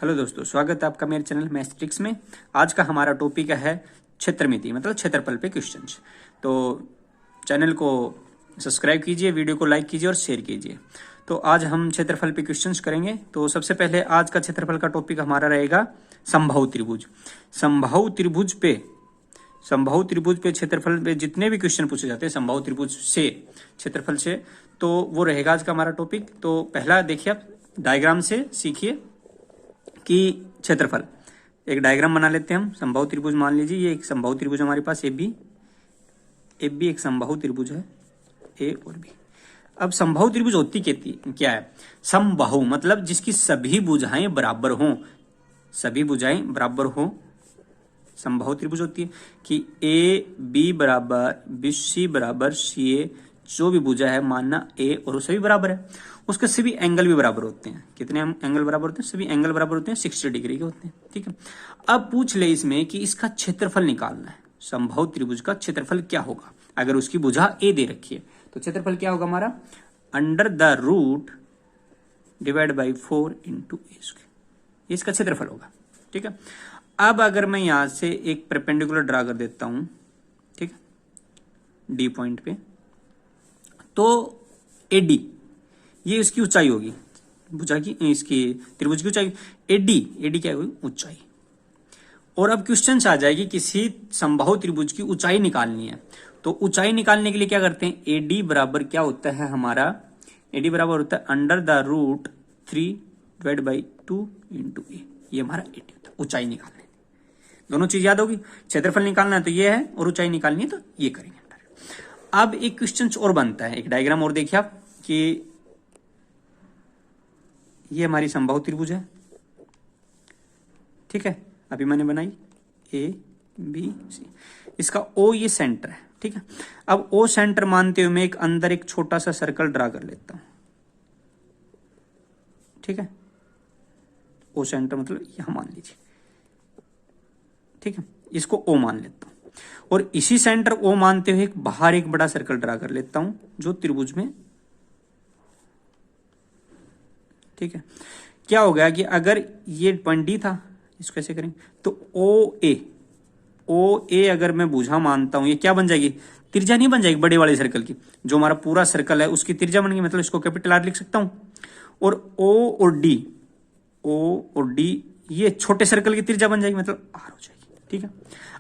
Hello दोस्तों, स्वागत है आपका मेरे चैनल मैथ्स ट्रिक्स में। आज का हमारा टॉपिक है क्षेत्रमिति, मतलब क्षेत्रफल पे क्वेश्चंस। तो चैनल को सब्सक्राइब कीजिए, वीडियो को लाइक कीजिए और शेयर कीजिए। तो आज हम क्षेत्रफल पे क्वेश्चंस करेंगे। तो सबसे पहले आज का क्षेत्रफल का टॉपिक हमारा रहेगा समबाहु त्रिभुज। समबाहु त्रिभुज पे क्षेत्रफल पे जितने भी क्वेश्चन पूछे जाते हैं समबाहु त्रिभुज से क्षेत्रफल से, तो वो रहेगा आज का हमारा टॉपिक। तो पहला देखिए, आप डायग्राम से सीखिए कि क्षेत्रफल। एक डायग्राम बना लेते हैं हम। समबाहु त्रिभुज मान लीजिए, ये एक समबाहु त्रिभुज हमारे पास ए बी एक समबाहु त्रिभुज है, ए और बी। अब समबाहु त्रिभुज होती क्या है? समबाहु मतलब जिसकी सभी भुजाएं बराबर हों, सभी भुजाएं बराबर हों, समबाहु त्रिभुज होती है कि ए बी बराबर बी सी बराबर सी ए, जो भी भुजा है मानना ए और वो सभी बराबर है, उसके सभी एंगल भी बराबर होते हैं। कितने एंगल बराबर होते हैं? सभी एंगल बराबर होते हैं, 60 डिग्री के होते हैं। ठीक है, अब पूछ ले इसमें कि इसका क्षेत्रफल निकालना है। समबाहु त्रिभुज का क्षेत्रफल क्या होगा अगर उसकी भुजा ए दे रखी है? तो क्षेत्रफल क्या होगा हमारा? Under the root divide by 4 into a square, इसका क्षेत्रफल होगा। ठीक है, अब अगर मैं यहां से एक परपेंडिकुलर ड्रा कर देता हूं, ठीक है, डी पॉइंट पे, तो एडी ये इसकी ऊंचाई होगी, भुजा की, इसकी त्रिभुज की ऊंचाई। एडी क्या होगी? ऊंचाई। और अब क्वेश्चन आ जाएगी, किसी समबाहु त्रिभुज की ऊंचाई निकालनी है। तो ऊंचाई निकालने के लिए क्या करते हैं? एडी बराबर क्या होता है हमारा? एडी बराबर होता है under the root 3 divide by 2 into a. ये हमारा एडी होता है ऊंचाई निकालने। दोनों चीज याद होगी। क्षेत्रफल निकालना है तो ये है, और ऊंचाई निकालनी है तो ये करेंगे। अब एक क्वेश्चन और बनता है, एक डायग्राम और देखिए आप कि ये हमारी समबाहु त्रिभुज है। ठीक है, अभी मैंने बनाई ए बी सी, इसका ओ ये सेंटर है। ठीक है, अब ओ सेंटर मानते हुए मैं एक अंदर एक छोटा सा सर्कल ड्रा कर लेता हूं। ठीक है, ओ सेंटर मतलब यहां मान लीजिए। ठीक है, इसको ओ मान लेता हूं, और इसी सेंटर ओ मानते हुए बाहर एक बड़ा सर्कल ड्रा कर लेता हूं जो त्रिभुज में। ठीक है, क्या हो गया कि अगर ये पॉइंट डी था, इसको कैसे करेंगे? तो ओ ए अगर मैं भुजा मानता हूं, ये क्या बन जाएगी? त्रिज्या नहीं बन जाएगी बड़े वाले सर्कल की? जो हमारा पूरा सर्कल है उसकी त्रिज्या बन गई, मतलब इसको कैपिटल आर लिख सकता हूं। और ओ और डी ये छोटे सर्कल की त्रिज्या बन जाएगी, मतलब आर हो जाएगी। ठीक है,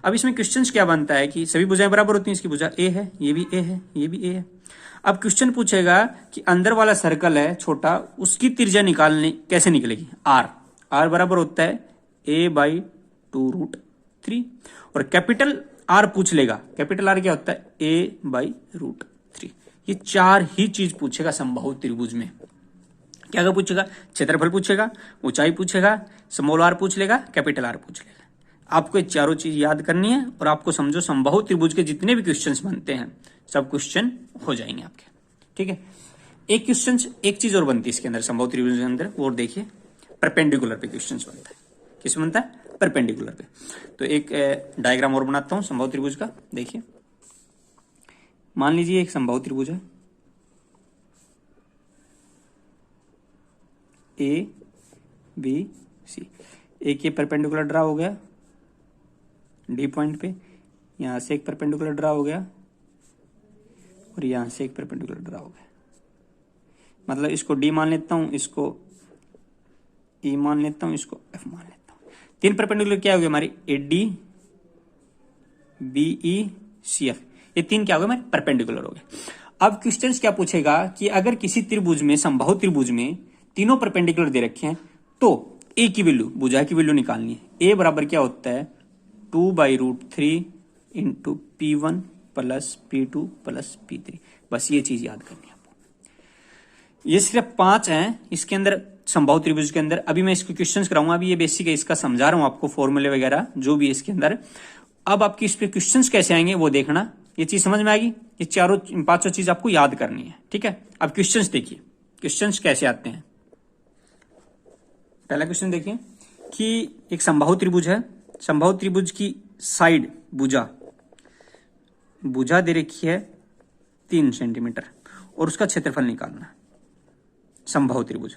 अब इसमें क्वेश्चन क्या बनता है कि सभी भुजाएं बराबर होती हैं। इसकी भुजा ए है, ये भी ए है, ये भी ए है। अब क्वेश्चन पूछेगा कि अंदर वाला सर्कल है छोटा, उसकी त्रिज्या निकालने कैसे निकलेगी? आर बराबर होता है ए बाई 2 रूट 3, और कैपिटल आर पूछ लेगा। कैपिटल आर क्या होता है? ए बाई रूट 3। ये चार ही चीज पूछेगा समबाहु त्रिभुज में। क्या पूछेगा? क्षेत्रफल पूछेगा, ऊंचाई पूछेगा, स्मॉल आर पूछ लेगा, कैपिटल आर पूछ लेगा। आपको ये चारों चीज याद करनी है, और आपको समझो समबाहु त्रिभुज के जितने भी क्वेश्चंस बनते हैं सब क्वेश्चन हो जाएंगे आपके। ठीक है, एक क्वेश्चन, एक चीज और बनती है इसके अंदर, समबाहु त्रिभुज के अंदर, और देखिए परपेंडिकुलर पे क्वेश्चन बनता है। किस बनता है? परपेंडिकुलर पे। तो एक डायग्राम और बनाता हूं समबाहु त्रिभुज का। देखिए, मान लीजिए एक समबाहु त्रिभुज है, ए बी सी। एक ये परपेंडिकुलर ड्रा हो गया डी पॉइंट पे, यहां से एक परपेंडिकुलर ड्रा हो गया, और यहां से एक परपेंडिकुलर ड्रा हो गया। मतलब इसको डी मान लेता हूं, इसको ई मान लेता हूं, इसको एफ मान लेता हूं। तीन परपेंडिकुलर क्या हो गया हमारी? A D B E C F. ये तीन क्या हो गए हमारे? परपेंडिकुलर हो गए। अब क्वेश्चन क्या पूछेगा कि अगर किसी त्रिभुज में, समबाहु त्रिभुज में तीनों परपेंडिकुलर दे रखे हैं, तो ए की वैल्यू, भुजा की वैल्यू निकालनी है। ए बराबर क्या होता है? 2 by root 3 into P1 plus P2 plus P3। बस ये चीज याद करनी है आपको। ये सिर्फ 5 हैं इसके अंदर, समबाहु त्रिभुज के अंदर। अभी मैं इसके क्वेश्चंस कराऊंगा, अभी ये बेसिक है, इसका समझा रहा हूं आपको, फॉर्मूले वगैरह जो भी है इसके अंदर। अब आपकी इस पे क्वेश्चंस कैसे आएंगे वो देखना। ये चीज समझ में आएगी? ये चारों पांचों चीज आपको याद करनी है। ठीक है, अब क्वेश्चंस देखिए, क्वेश्चंस कैसे आते हैं। पहला क्वेश्चन देखिए कि एक समबाहु त्रिभुज है, समबाहु त्रिभुज की साइड भुजा दे रखी है 3 सेंटीमीटर, और उसका क्षेत्रफल निकालना है। समबाहु त्रिभुज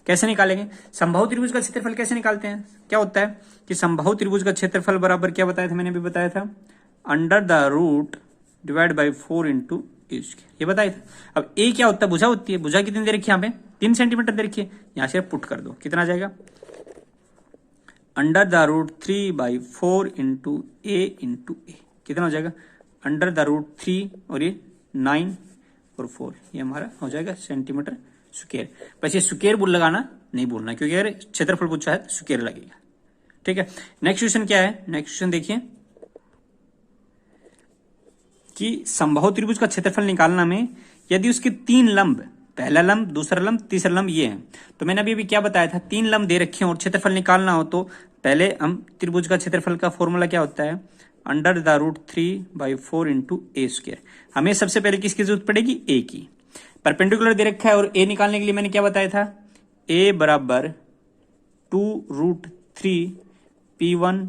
कैसे निकालेंगे? समबाहु त्रिभुज का क्षेत्रफल कैसे निकालते हैं? क्या होता है कि समबाहु त्रिभुज का क्षेत्रफल बराबर क्या बताया था, मैंने भी बताया था, under the root divide by 4 into a square, ये बताया था। अब ए क्या होता है? भुजा होती है। भुजा कितनी दे रखी है? यहाँ पे 3 सेंटीमीटर दे रखी है। यहां से पुट कर दो, कितना आ जाएगा? अंडर द रूट 3/4 इंटू ए, कितना हो जाएगा? अंडर द रूट 3 और ये 9 और 4, ये हमारा हो जाएगा सेंटीमीटर स्क्वायर। बस ये स्क्वायर बोल लगाना नहीं बोलना, क्योंकि अगर क्षेत्रफल पूछा है तो स्क्वायर लगेगा। ठीक है, नेक्स्ट क्वेश्चन क्या है? नेक्स्ट क्वेश्चन देखिए कि समबाहु त्रिभुज का क्षेत्रफल निकालना में यदि उसके 3 लंब, पहला लंब, दूसरा लंब, तीसरा लंब ये है, तो मैंने अभी क्या बताया था, 3 लंब दे रखे हैं और क्षेत्रफल निकालना हो तो पहले हम त्रिभुज का क्षेत्रफल का फॉर्मूला क्या होता है? Under the root 3/4 into a square. हमें सबसे पहले किसकी जरूरत पड़ेगी? ए की। परपेंडिकुलर दे रखा है और ए निकालने के लिए मैंने क्या बताया था? ए बराबर 2√3 P1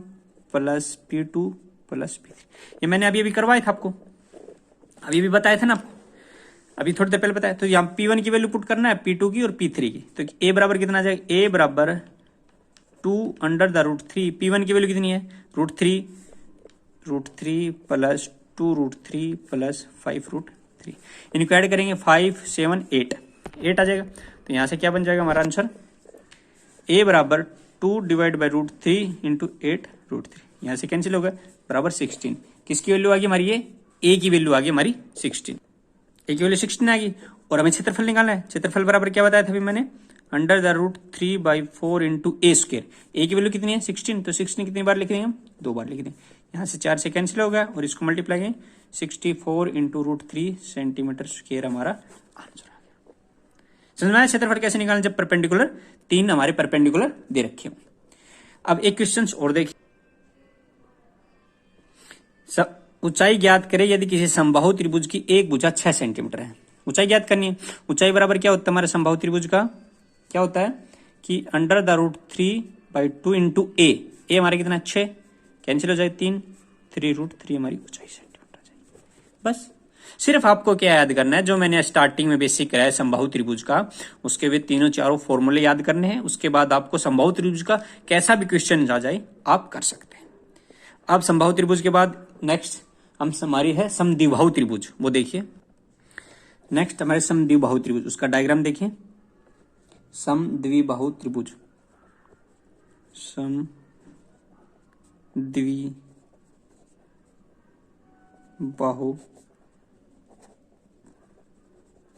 plus P2 plus P3। ये मैंने अभी करवाया था आपको, अभी भी बताया था ना आपको, अभी थोड़ी देर पहले बताया। तो यहाँ P1 की वैल्यू पुट करना है, P2 की और P3 की। तो ए बराबर कितना आ जाएगा? ए बराबर 2 अंडर द रूट 3, P1 की वैल्यू कितनी है? √3 प्लस 2√3 प्लस 5√3। इनको ऐड करेंगे 5 7 8 आ जाएगा। तो यहां से क्या बन जाएगा हमारा आंसर? ए बराबर 2 डिवाइड बाई √3 इंटू 8√3। यहां से कैंसिल होगा, बराबर 16। किसकी वैल्यू आ गई हमारी? ये ए की वैल्यू आ गई हमारी 16। ए की वैल्यू 16 आ गई और हमें क्षेत्रफल निकालना है। क्षेत्रफल बराबर क्या बताया था अभी मैंने? Under the root 3/4 into a square. A की वैल्यू कितनी है? 16। तो 16 कितनी बार लिख देंगे हम? 2 बार लिख देंगे। यहाँ से 4 से कैंसिल होगा और इसको मल्टीप्लाई करेंगे, 64 इंटू √3 सेंटीमीटर स्क्वायर हमारा आंसर आ गया। समझ में आया क्षेत्रफल कैसे निकालना जब परपेंडिकुलर, 3 हमारे परपेंडिकुलर दे रखे हो। अब एक क्वेश्चन और देखिए, ऊंचाई ज्ञात करें यदि किसी समबाहु त्रिभुज की एक भुजा 6 सेंटीमीटर है। ऊंचाई ज्ञात करनी है। ऊंचाई बराबर क्या होता है हमारे समबाहु त्रिभुज का? क्या होता है कि अंडर द रूट 3/2 इंटू ए हमारे कितना? 6, कैंसिल हो जाए 3, 3√3 हमारी ऊंचाई सेंटीमीटर आ जाएगी। बस सिर्फ आपको क्या याद करना है, जो मैंने स्टार्टिंग में बेसिक कराया समबाहु त्रिभुज का, उसके भी तीनों चारों फॉर्मूले याद करने हैं। उसके बाद आपको समबाहु त्रिभुज का कैसा भी क्वेश्चन आ जाए आप कर सकते हैं। अब समबाहु त्रिभुज के बाद नेक्स्ट हम हमारी है समद्विबाहु त्रिभुज, वो देखिए। नेक्स्ट हमारे समद्विबाहु त्रिभुज, उसका डायग्राम देखिए। समद्विबाहु त्रिभुज, समद्विबाहु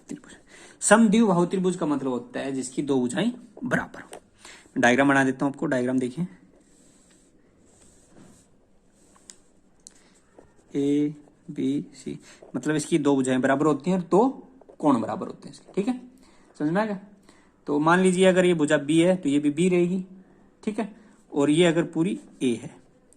त्रिभुज। समद्विबाहु त्रिभुज का मतलब होता है जिसकी दो भुजाएं बराबर हो। डायग्राम बना देता हूं आपको, डायग्राम देखिए। ए बी सी, मतलब इसकी दो भुजाएं बराबर होती हैं और दो कोण बराबर होते हैं इसके। ठीक है, समझ में आएगा? तो मान लीजिए अगर ये भुजा बी है तो ये भी बी रहेगी। ठीक है, और ये अगर पूरी ए है।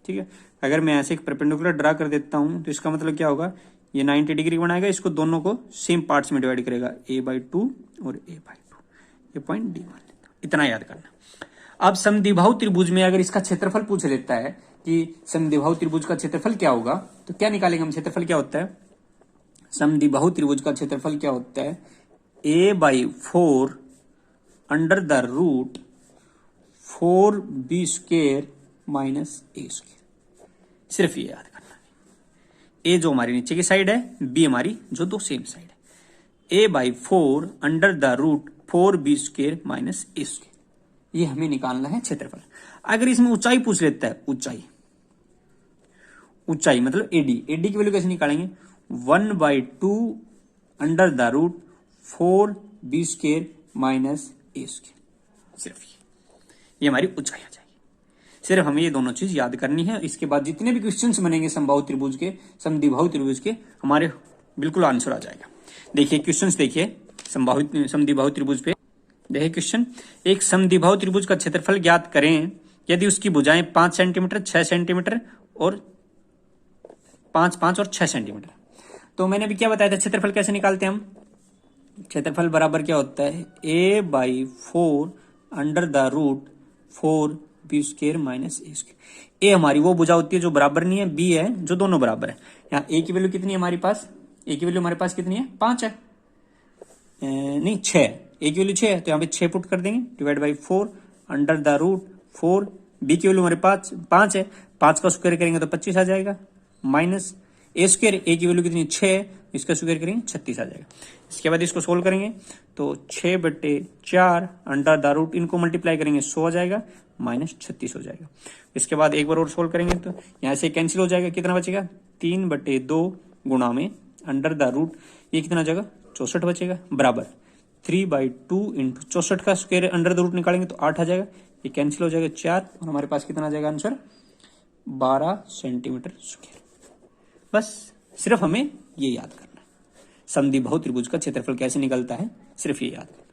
ठीक है, अगर मैं ऐसे एक परपेंडिकुलर ड्रा कर देता हूं तो इसका मतलब क्या होगा? ये 90 डिग्री बनाएगा, इसको दोनों को सेम पार्ट्स में डिवाइड करेगा, a/2 और a/2। ये पॉइंट डी मान लेता हूं, इतना याद करना। अब समद्विबाहु त्रिभुज में अगर इसका क्षेत्रफल पूछ लेता है कि समद्विबाहु त्रिभुज का क्षेत्रफल क्या होगा, तो क्या निकालेंगे हम? क्षेत्रफल क्या होता है समद्विबाहु त्रिभुज का? क्षेत्रफल क्या होता है? a/4 under the root 4b² minus a²। सिर्फ ये याद करना है। ए जो हमारी नीचे की साइड है, बी हमारी जो दो सेम साइड है। a/4 under the root 4b² minus a², ये हमें निकालना है क्षेत्रफल। अगर इसमें ऊंचाई पूछ लेता है, ऊंचाई मतलब एडी की वैल्यू कैसे निकालेंगे? 1/2 under the root 4b² minus a²। सिर्फ ये हमारी ऊंचाई आ जाएगी। सिर्फ हमें ये दोनों चीज याद करनी है। इसके बाद जितने भी क्वेश्चंस बनेंगे समबाहु त्रिभुज के, समद्विबाहु त्रिभुज के, हमारे बिल्कुल आंसर आ जाएगा। देखिए क्वेश्चंस देखिए समद्विबाहु त्रिभुज पे। देखिए क्वेश्चन, एक समद्विबाहु त्रिभुज का क्षेत्रफल ज्ञात करें यदि उसकी भुजाएं 5 सेंटीमीटर, 6 सेंटीमीटर और 5 और 6 सेंटीमीटर। तो मैंने अभी क्या बताया था क्षेत्रफल कैसे निकालते हैं हम? क्षेत्रफल बराबर क्या होता है? a/4 under the root 4b² minus a²। A हमारी वो भुजा होती है जो बराबर नहीं है, बी है जो दोनों बराबर है। यहाँ ए की वैल्यू कितनी है हमारे पास? ए की वैल्यू हमारे पास कितनी है? 5 है, नहीं 6 ए की वैल्यू 6 है तो यहाँ पे 6 पुट कर देंगे, divide by 4 under the root 4, B की वैल्यू हमारे पास 5 है, 5 का स्क्वायर करेंगे तो 25 आ जाएगा, माइनस ए स्क्वायर, ए की वैल्यू कितनी 6 है, इसका स्क्वायर करेंगे 36 आ जाएगा। इसके बाद इसको सोल्व करेंगे तो 6/4 अंडर द रूट, इनको मल्टीप्लाई करेंगे 100 आ जाएगा, माइनस 36 हो जाएगा। इसके बाद एक बार और सोल्व करेंगे तो यहाँ से कैंसिल हो जाएगा, कितना बचेगा 3/2 गुणा में अंडर द रूट, ये कितना जाएगा 64 बचेगा, बराबर 3/2 इंटू 64 का स्क्वायर अंडर द रूट निकालेंगे तो 8 आ जाएगा, ये कैंसिल हो जाएगा 4 और हमारे पास कितना आ जाएगा आंसर 12 सेंटीमीटर स्क्वायर। बस सिर्फ हमें ये याद करना है, समद्विबाहु त्रिभुज का क्षेत्रफल कैसे निकलता है, सिर्फ ये याद करना।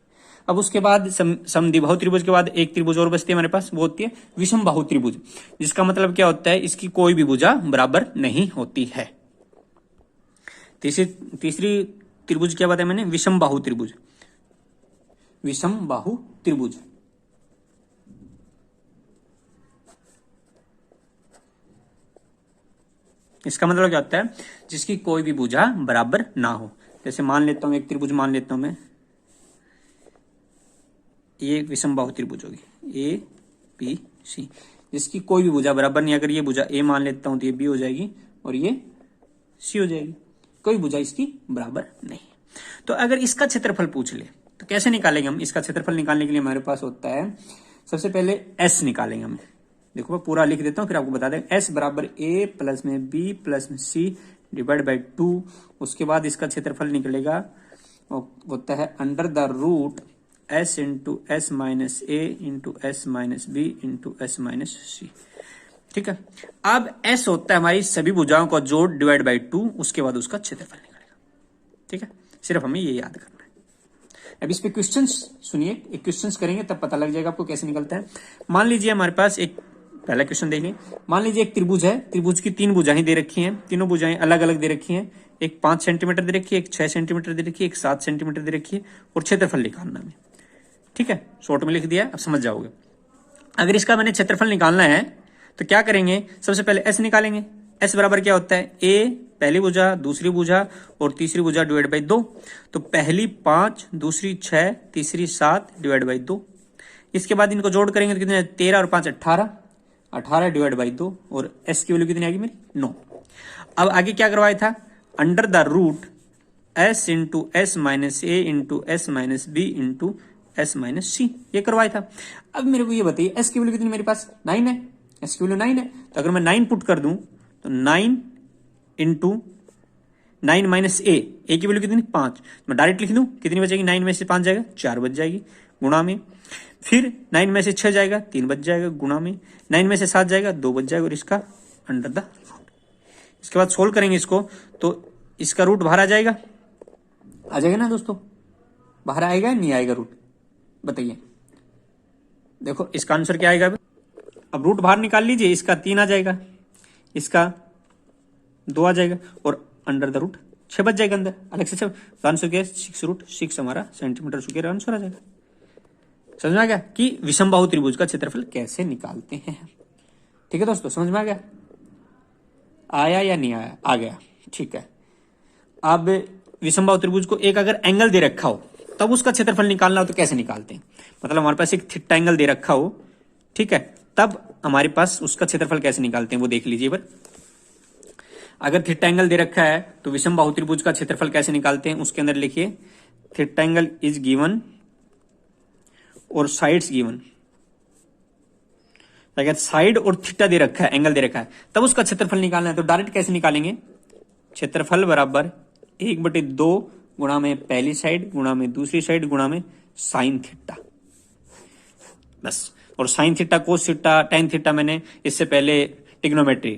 अब उसके बाद समद्विबाहु त्रिभुज के बाद एक त्रिभुज और बचती है हमारे पास, वो होती है विषमबाहु त्रिभुज, जिसका मतलब क्या होता है, इसकी कोई भी भुजा बराबर नहीं होती है। तीसरी त्रिभुज क्या बताया मैंने, विषमबाहु त्रिभुज, विषमबाहु त्रिभुज। इसका मतलब क्या होता है, जिसकी कोई भी भुजा बराबर ना हो। जैसे मान लेता हूं एक त्रिभुज मान लेता हूं मैं, ये विषमबाहु त्रिभुज होगी ए बी सी, जिसकी कोई भी भुजा बराबर नहीं, अगर ये भुजा ए मान लेता हूं तो ये बी हो जाएगी और ये सी हो जाएगी, कोई भुजा इसकी बराबर नहीं। तो अगर इसका क्षेत्रफल पूछ ले तो कैसे निकालेंगे हम, इसका क्षेत्रफल निकालने के लिए हमारे पास होता है, सबसे पहले एस निकालेंगे हम। देखो मैं पूरा लिख देता हूं फिर आपको बता दें, एस बराबर ए प्लस में बी प्लस में सी डिवाइड बाई 2, उसके बाद इसका क्षेत्रफल निकलेगा होता है under the root s into s minus a into s minus b into s minus c. ठीक है, अब एस होता है हमारी सभी भुजाओं का जोड़ डिवाइड बाई 2, उसके बाद उसका क्षेत्रफल निकलेगा। ठीक है, सिर्फ हमें ये याद करना है। अब इस पे क्वेश्चंस सुनिए, एक क्वेश्चंस करेंगे तब पता लग जाएगा आपको कैसे निकलता है। मान लीजिए हमारे पास एक पहला क्वेश्चन देखिए, मान लीजिए एक त्रिभुज है, त्रिभुज की 3 भुजाएं दे रखी हैं, तीनों भुजाएं अलग अलग दे रखी हैं, एक 5 सेंटीमीटर दे रखी है, एक 6 सेंटीमीटर दे रखी है, एक 7 सेंटीमीटर दे रखी है और क्षेत्रफल निकालना है। ठीक है, शॉर्ट में लिख दिया, अब समझ जाओगे। अगर इसका मैंने क्षेत्रफल निकालना है तो क्या करेंगे, सबसे पहले एस निकालेंगे। एस बराबर क्या होता है, ए पहली भुजा, दूसरी भुजा और तीसरी भुजा डिवाइड बाई 2, तो पहली 5, दूसरी 6, तीसरी 7 डिवाइड बाई 2। इसके बाद इनको जोड़ करेंगे तो कितने, 13 और 5 18, 18 डिवाइड बाई 2 और एस की वैल्यू कितनी आएगी मेरी 9। अब आगे क्या करवाया था, under the root s into s minus a into s minus b into s minus c, ये करवाया था। अब मेरे को ये बताइए एस की वैल्यू कितनी मेरे पास 9 है, एस की वैल्यू 9 है, तो अगर मैं 9 पुट कर दूं तो 9 इंटू 9 माइनस ए की वैल्यू कितनी 5, मैं डायरेक्ट लिख दूं, कितनी बचेगी, 9 में से 5 जाएगा 4 बच जाएगी, गुणा में फिर 9 में से 6 जाएगा 3 बच जाएगा, गुणा में 9 में से 7 जाएगा 2 बच जाएगा और इसका अंडर द रूट। इसके बाद सोल्व करेंगे इसको तो इसका रूट बाहर आ जाएगा ना दोस्तों, बाहर आएगा या नहीं आएगा रूट, बताइए। देखो इसका आंसर क्या आएगा, अब रूट बाहर निकाल लीजिए, इसका 3 आ जाएगा, इसका 2 आ जाएगा और अंडर द रूट 6 बच जाएगा अंदर अलग से 6, तो आंसर क्या है 6√6 हमारा सेंटीमीटर स्क्वायर आंसर आ जाएगा। समझ में आ गया कि विषमबाहु त्रिभुज का क्षेत्रफल कैसे निकालते हैं। ठीक है दोस्तों, समझ में आ गया, आया या नहीं आया, आ गया। ठीक है, अब विषमबाहु त्रिभुज को एक अगर एंगल दे रखा हो तब उसका क्षेत्रफल निकालना हो तो कैसे निकालते हैं, मतलब हमारे पास एक थीटा एंगल दे रखा हो, ठीक है, तब हमारे पास उसका क्षेत्रफल कैसे निकालते हैं वो देख लीजिए। पर अगर थीटा एंगल दे रखा है तो विषमबाहु त्रिभुज का क्षेत्रफल कैसे निकालते हैं, उसके अंदर लिखिए थीटा एंगल इज गिवन और साइड्स गिवन। अगर साइड और थीटा दे रखा है, एंगल दे रखा है, तब उसका क्षेत्रफल निकालना है तो डायरेक्ट कैसे निकालेंगे, क्षेत्रफल बराबर 1/2 गुणा में पहली साइड गुणा में दूसरी साइड गुणा में साइन थीटा, बस। और sine theta, cos theta, tan theta मैंने इससे पहले ट्रिग्नोमेट्री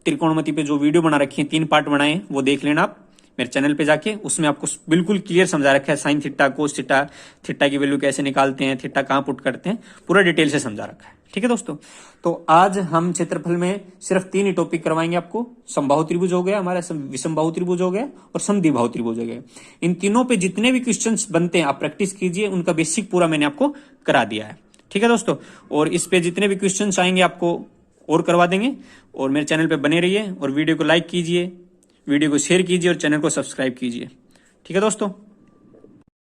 त्रिकोणमिति पे जो वीडियो बना रखी है, 3 पार्ट बनाए, वो देख लेना आप मेरे चैनल पे जाके, उसमें आपको बिल्कुल क्लियर समझा रखा है sine theta, cos theta, theta की वैल्यू कैसे निकालते हैं, थीटा कहां पुट करते हैं, पूरा डिटेल से समझा रखा है। ठीक है दोस्तों, तो आज हम क्षेत्रफल में सिर्फ 3 ही टॉपिक करवाएंगे आपको। समबाहु त्रिभुज हो गया हमारा, विषमबाहु त्रिभुज हो गया और समद्विबाहु त्रिभुज हो गया। इन तीनों पे जितने भी क्वेश्चंस बनते हैं आप प्रैक्टिस कीजिए, उनका बेसिक पूरा मैंने आपको करा दिया है। ठीक है दोस्तों, और इस पे जितने भी क्वेश्चंस आएंगे आपको और करवा देंगे। और मेरे चैनल पे बने रहिए और वीडियो को लाइक कीजिए, वीडियो को शेयर कीजिए और चैनल को सब्सक्राइब कीजिए। ठीक है दोस्तों।